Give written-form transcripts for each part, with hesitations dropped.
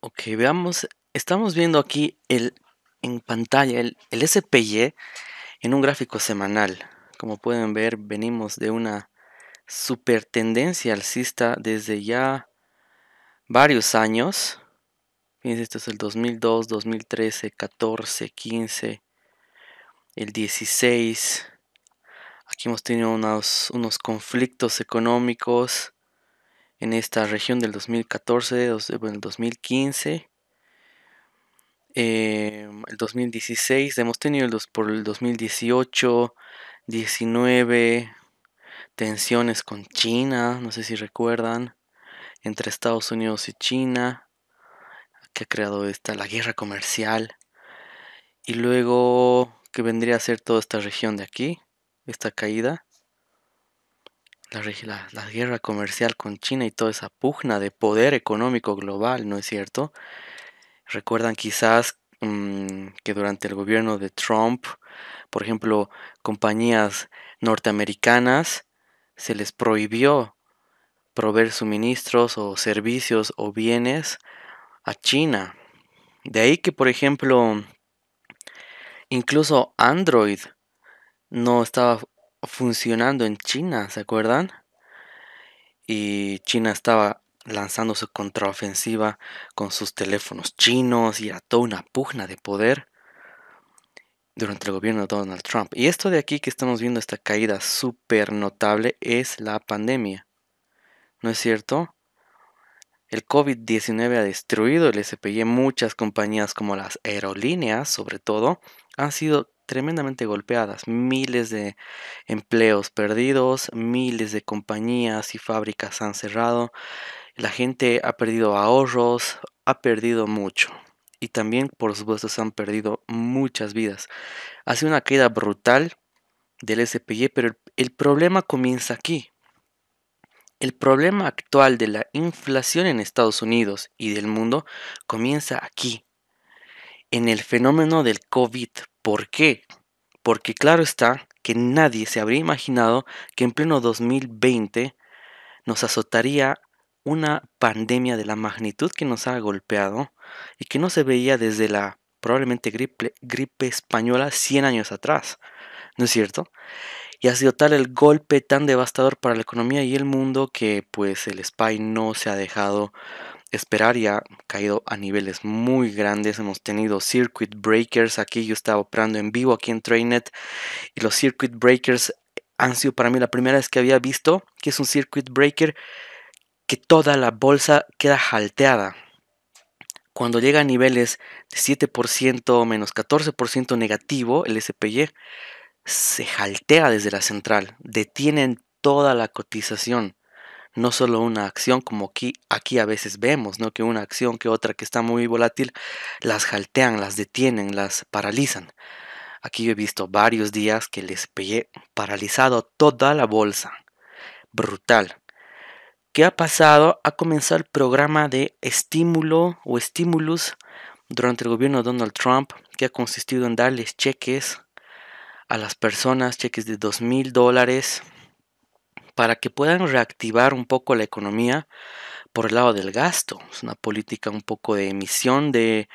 Ok, veamos, estamos viendo aquí en pantalla el SPY en un gráfico semanal. Como pueden ver, venimos de una super tendencia alcista desde ya varios años. Fíjense, esto es el 2002, 2013, 14, 15, el 16. Aquí hemos tenido unos conflictos económicos en esta región del 2014, bueno, el 2015. El 2016, hemos tenido por el 2018, 19, tensiones con China, no sé si recuerdan, entre Estados Unidos y China, que ha creado la guerra comercial, y luego que vendría a ser toda esta región de aquí, esta caída, la guerra comercial con China y toda esa pugna de poder económico global, ¿no es cierto? Recuerdan quizás que durante el gobierno de Trump, por ejemplo, compañías norteamericanas se les prohibió proveer suministros o servicios o bienes a China. De ahí que, por ejemplo, incluso Android no estaba funcionando en China, ¿se acuerdan? Y China estaba lanzando su contraofensiva con sus teléfonos chinos y era toda una pugna de poder durante el gobierno de Donald Trump. Y esto de aquí que estamos viendo, esta caída súper notable, es la pandemia, ¿no es cierto? El COVID-19 ha destruido el SPY. Muchas compañías como las aerolíneas, sobre todo, han sido tremendamente golpeadas. Miles de empleos perdidos, miles de compañías y fábricas han cerrado. La gente ha perdido ahorros, ha perdido mucho. Y también, por supuesto, se han perdido muchas vidas. Ha sido una caída brutal del SPY, pero el problema comienza aquí. El problema actual de la inflación en Estados Unidos y del mundo comienza aquí, en el fenómeno del COVID. ¿Por qué? Porque claro está que nadie se habría imaginado que en pleno 2020 nos azotaría una pandemia de la magnitud que nos ha golpeado y que no se veía desde la probablemente gripe española 100 años atrás, ¿no es cierto? Y ha sido tal el golpe tan devastador para la economía y el mundo que pues el SPY no se ha dejado esperar y ha caído a niveles muy grandes. Hemos tenido circuit breakers aquí, yo estaba operando en vivo aquí en Trainet y los circuit breakers han sido para mí la primera vez que había visto que es un circuit breaker que toda la bolsa queda jalteada. Cuando llega a niveles de 7% menos 14% negativo, el SPY se jaltea desde la central, detienen toda la cotización, no solo una acción como aquí a veces vemos, ¿no? Que una acción que otra que está muy volátil, las jaltean, las detienen, las paralizan. Aquí yo he visto varios días que les pegué paralizado toda la bolsa. Brutal. ¿Qué ha pasado? Ha comenzado el programa de estímulo o estímulos durante el gobierno de Donald Trump, que ha consistido en darles cheques a las personas, cheques de $2,000 para que puedan reactivar un poco la economía por el lado del gasto. Es una política un poco de emisión de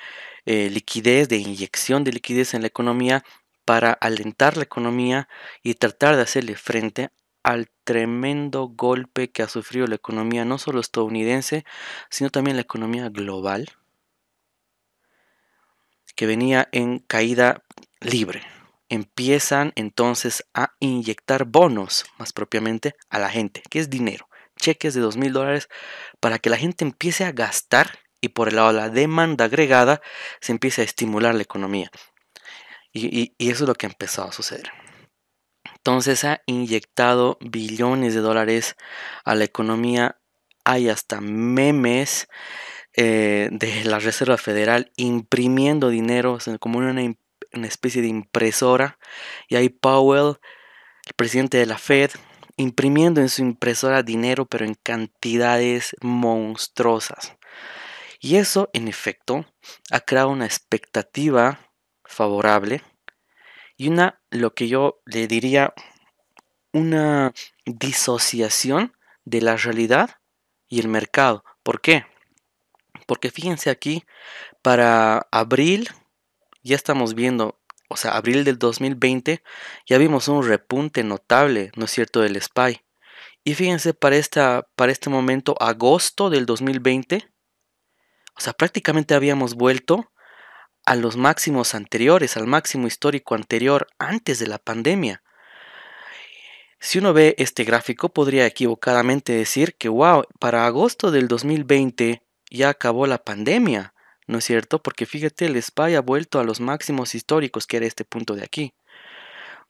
liquidez, de inyección de liquidez en la economía para alentar la economía y tratar de hacerle frente al tremendo golpe que ha sufrido la economía no solo estadounidense, sino también la economía global, que venía en caída libre. Empiezan entonces a inyectar bonos, más propiamente, a la gente, que es dinero, cheques de $2,000 para que la gente empiece a gastar y por el lado de la demanda agregada se empiece a estimular la economía. Y eso es lo que ha empezado a suceder. Entonces ha inyectado billones de dólares a la economía. Hay hasta memes de la Reserva Federal imprimiendo dinero, o sea, como una especie de impresora. Y hay Powell, el presidente de la Fed, imprimiendo en su impresora dinero, pero en cantidades monstruosas. Y eso, en efecto, ha creado una expectativa favorable y lo que yo le diría, una disociación de la realidad y el mercado. ¿Por qué? Porque fíjense aquí, para abril ya estamos viendo, o sea, abril del 2020, ya vimos un repunte notable, ¿no es cierto?, del SPY. Y fíjense, para este momento, agosto del 2020, o sea, prácticamente habíamos vuelto a los máximos anteriores, al máximo histórico anterior antes de la pandemia. Si uno ve este gráfico, podría equivocadamente decir que, wow, para agosto del 2020 ya acabó la pandemia, ¿no es cierto? Porque fíjate, el SPY ha vuelto a los máximos históricos, que era este punto de aquí.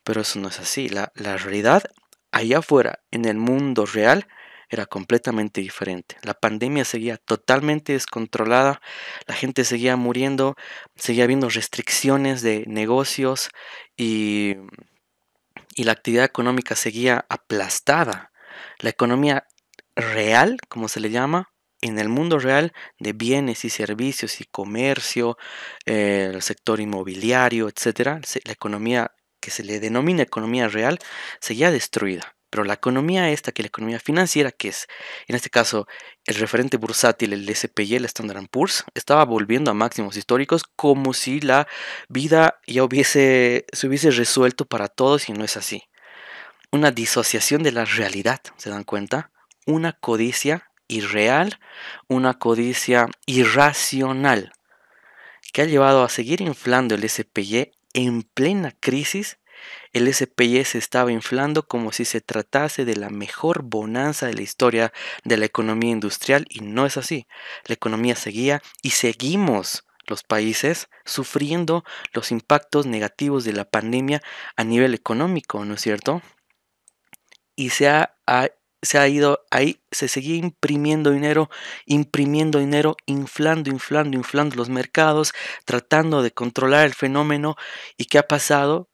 Pero eso no es así. La realidad allá afuera, en el mundo real, era completamente diferente. La pandemia seguía totalmente descontrolada, la gente seguía muriendo, seguía habiendo restricciones de negocios y la actividad económica seguía aplastada. La economía real, como se le llama, en el mundo real de bienes y servicios y comercio, el sector inmobiliario, etcétera, la economía que se le denomina economía real, seguía destruida. Pero la economía esta, que la economía financiera, que es en este caso el referente bursátil, el SPY, el Standard Poor's, estaba volviendo a máximos históricos como si la vida ya se hubiese resuelto para todos y no es así. Una disociación de la realidad, ¿se dan cuenta? Una codicia irreal, una codicia irracional, que ha llevado a seguir inflando el SPY en plena crisis. El SPY se estaba inflando como si se tratase de la mejor bonanza de la historia de la economía industrial y no es así. La economía seguía y seguimos los países sufriendo los impactos negativos de la pandemia a nivel económico, ¿no es cierto? Y se ha ido ahí, se seguía imprimiendo dinero, inflando los mercados, tratando de controlar el fenómeno. ¿Y qué ha pasado?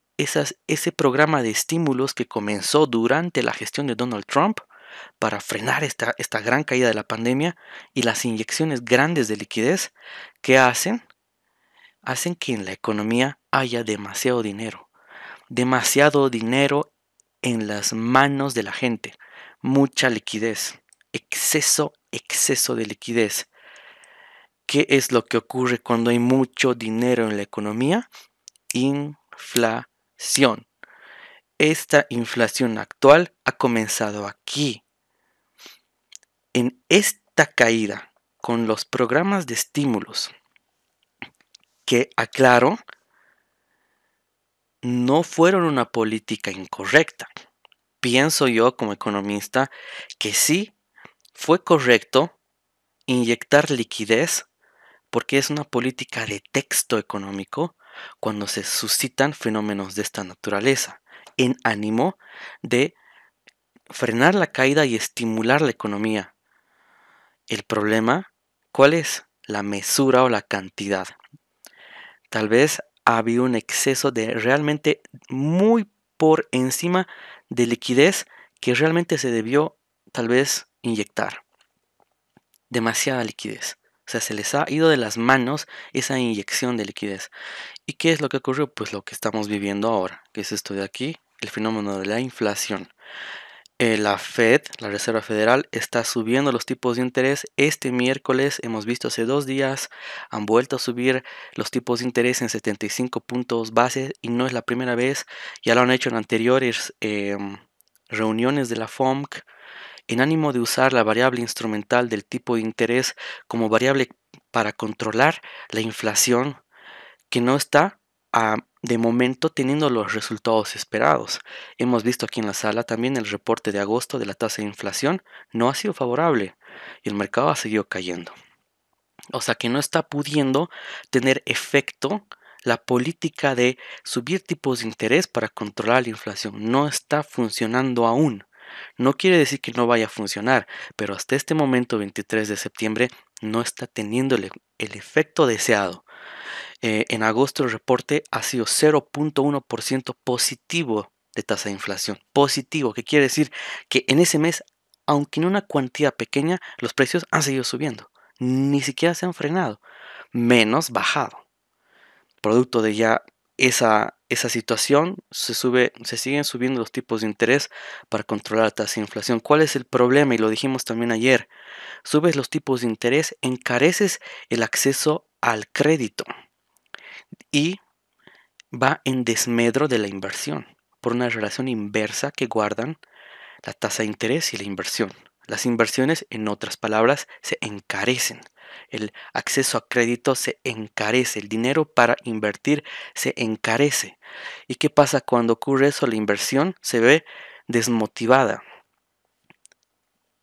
Ese programa de estímulos que comenzó durante la gestión de Donald Trump para frenar esta gran caída de la pandemia y las inyecciones grandes de liquidez que hacen que en la economía haya demasiado dinero en las manos de la gente, mucha liquidez, exceso de liquidez. ¿Qué es lo que ocurre cuando hay mucho dinero en la economía? Inflación. Esta inflación actual ha comenzado aquí, en esta caída, con los programas de estímulos, que aclaro, no fueron una política incorrecta. Pienso yo como economista que sí fue correcto inyectar liquidez porque es una política de texto económico cuando se suscitan fenómenos de esta naturaleza, en ánimo de frenar la caída y estimular la economía. El problema, ¿cuál es? La mesura o la cantidad. Tal vez ha habido un exceso de realmente muy por encima de liquidez que realmente se debió tal vez inyectar. Demasiada liquidez. O sea, se les ha ido de las manos esa inyección de liquidez. ¿Y qué es lo que ocurrió? Pues lo que estamos viviendo ahora, que es esto de aquí, el fenómeno de la inflación. La Fed, la Reserva Federal, está subiendo los tipos de interés. Este miércoles, hemos visto hace 2 días, han vuelto a subir los tipos de interés en 75 puntos base y no es la primera vez. Ya lo han hecho en anteriores reuniones de la FOMC en ánimo de usar la variable instrumental del tipo de interés como variable para controlar la inflación que no está de momento teniendo los resultados esperados. Hemos visto aquí en la sala también el reporte de agosto de la tasa de inflación no ha sido favorable y el mercado ha seguido cayendo. O sea que no está pudiendo tener efecto la política de subir tipos de interés para controlar la inflación. No está funcionando aún. No quiere decir que no vaya a funcionar, pero hasta este momento, 23 de septiembre, no está teniendo el efecto deseado. En agosto el reporte ha sido 0.1% positivo de tasa de inflación. Positivo, que quiere decir que en ese mes, aunque en una cuantía pequeña, los precios han seguido subiendo. Ni siquiera se han frenado, menos bajado. Producto de ya esa situación, se siguen subiendo los tipos de interés para controlar la tasa de inflación. ¿Cuál es el problema? Y lo dijimos también ayer. Subes los tipos de interés, encareces el acceso al crédito y va en desmedro de la inversión por una relación inversa que guardan la tasa de interés y la inversión. Las inversiones, en otras palabras, se encarecen. El acceso a crédito se encarece. El dinero para invertir se encarece. ¿Y qué pasa cuando ocurre eso? La inversión se ve desmotivada.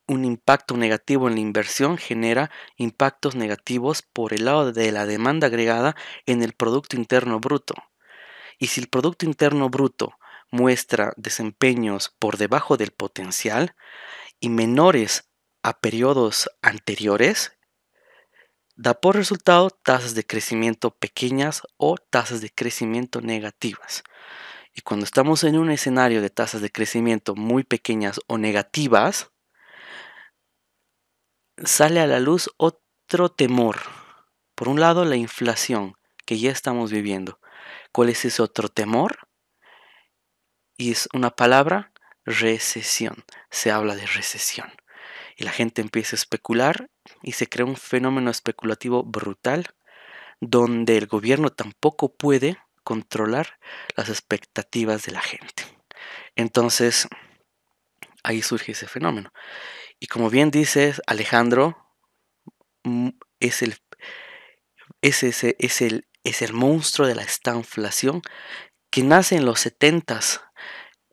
Un impacto negativo en la inversión genera impactos negativos por el lado de la demanda agregada en el Producto Interno Bruto. Y si el Producto Interno Bruto muestra desempeños por debajo del potencial y menores a periodos anteriores, da por resultado tasas de crecimiento pequeñas o tasas de crecimiento negativas. Y cuando estamos en un escenario de tasas de crecimiento muy pequeñas o negativas, sale a la luz otro temor. Por un lado, la inflación que ya estamos viviendo. ¿Cuál es ese otro temor? Y es una palabra, recesión. Se habla de recesión. Y la gente empieza a especular y se crea un fenómeno especulativo brutal donde el gobierno tampoco puede controlar las expectativas de la gente. Entonces, ahí surge ese fenómeno. Y como bien dices, Alejandro, es el, es el monstruo de la estanflación que nace en los 70s.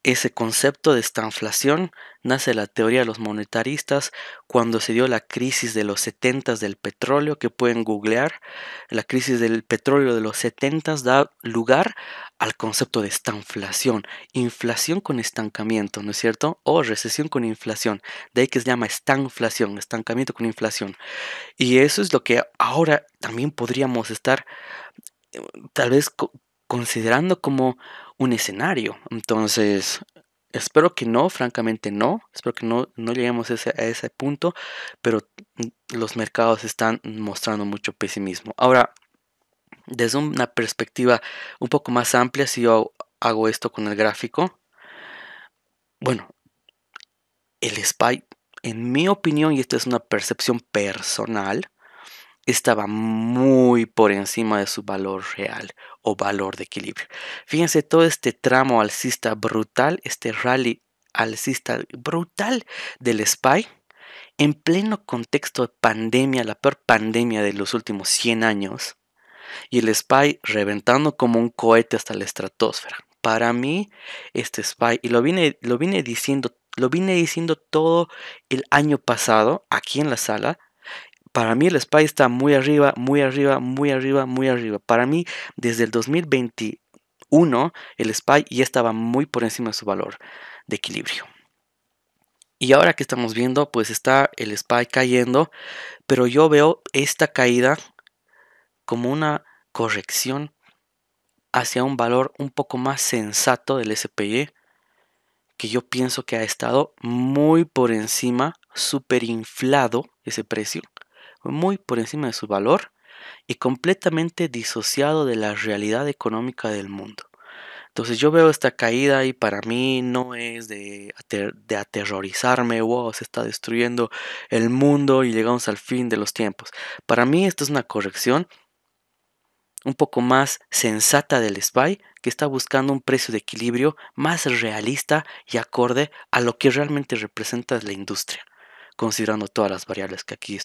Ese concepto de estanflación nace de la teoría de los monetaristas cuando se dio la crisis de los 70s del petróleo, que pueden googlear. La crisis del petróleo de los 70s da lugar al concepto de estanflación, inflación con estancamiento, ¿no es cierto? O recesión con inflación, de ahí que se llama estanflación, estancamiento con inflación. Y eso es lo que ahora también podríamos estar tal vez considerando como un escenario. Entonces, espero que no, francamente no, espero que no lleguemos a ese punto, pero los mercados están mostrando mucho pesimismo. Ahora, desde una perspectiva un poco más amplia, si yo hago esto con el gráfico, bueno, el SPY, en mi opinión, y esta es una percepción personal, estaba muy por encima de su valor real o valor de equilibrio. Fíjense todo este tramo alcista brutal, este rally alcista brutal del SPY en pleno contexto de pandemia, la peor pandemia de los últimos 100 años, y el SPY reventando como un cohete hasta la estratosfera. Para mí, este SPY, y lo vine diciendo todo el año pasado aquí en la sala. Para mí el SPY está muy arriba, muy arriba, muy arriba, muy arriba. Para mí, desde el 2021, el SPY ya estaba muy por encima de su valor de equilibrio. Y ahora que estamos viendo, pues está el SPY cayendo, pero yo veo esta caída como una corrección hacia un valor un poco más sensato del SPY, que yo pienso que ha estado muy por encima, súper inflado ese precio, muy por encima de su valor y completamente disociado de la realidad económica del mundo. Entonces yo veo esta caída y para mí no es de aterrorizarme, wow, se está destruyendo el mundo y llegamos al fin de los tiempos. Para mí esto es una corrección un poco más sensata del SPY, que está buscando un precio de equilibrio más realista y acorde a lo que realmente representa la industria, considerando todas las variables que aquí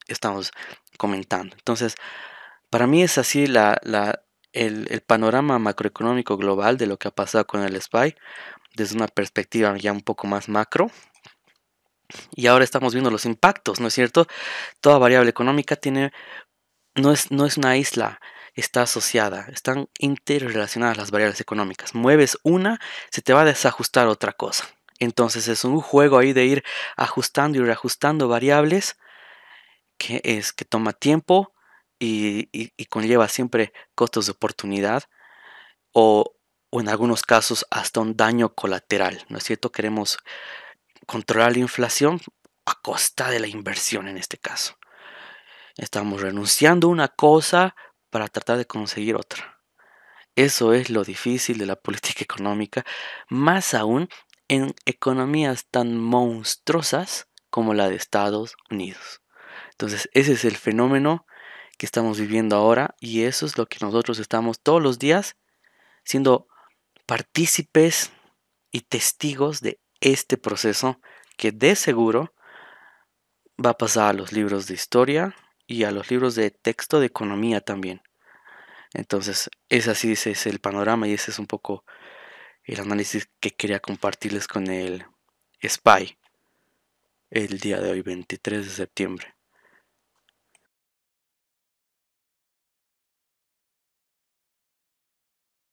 estamos comentando. Entonces, para mí es así el panorama macroeconómico global de lo que ha pasado con el SPY desde una perspectiva ya un poco más macro. Y ahora estamos viendo los impactos, ¿no es cierto? Toda variable económica no es una isla, está asociada, están interrelacionadas las variables económicas. Mueves una, se te va a desajustar otra cosa. Entonces es un juego ahí de ir ajustando y reajustando variables que toma tiempo y conlleva siempre costos de oportunidad o, o en algunos casos hasta un daño colateral, ¿no es cierto? Queremos controlar la inflación a costa de la inversión en este caso. Estamos renunciando a una cosa para tratar de conseguir otra. Eso es lo difícil de la política económica, más aún en economías tan monstruosas como la de Estados Unidos. Entonces, ese es el fenómeno que estamos viviendo ahora y eso es lo que nosotros estamos todos los días siendo partícipes y testigos de este proceso que de seguro va a pasar a los libros de historia y a los libros de texto de economía también. Entonces, es así, ese es el panorama y ese es un poco el análisis que quería compartirles con el SPY el día de hoy, 23 de septiembre.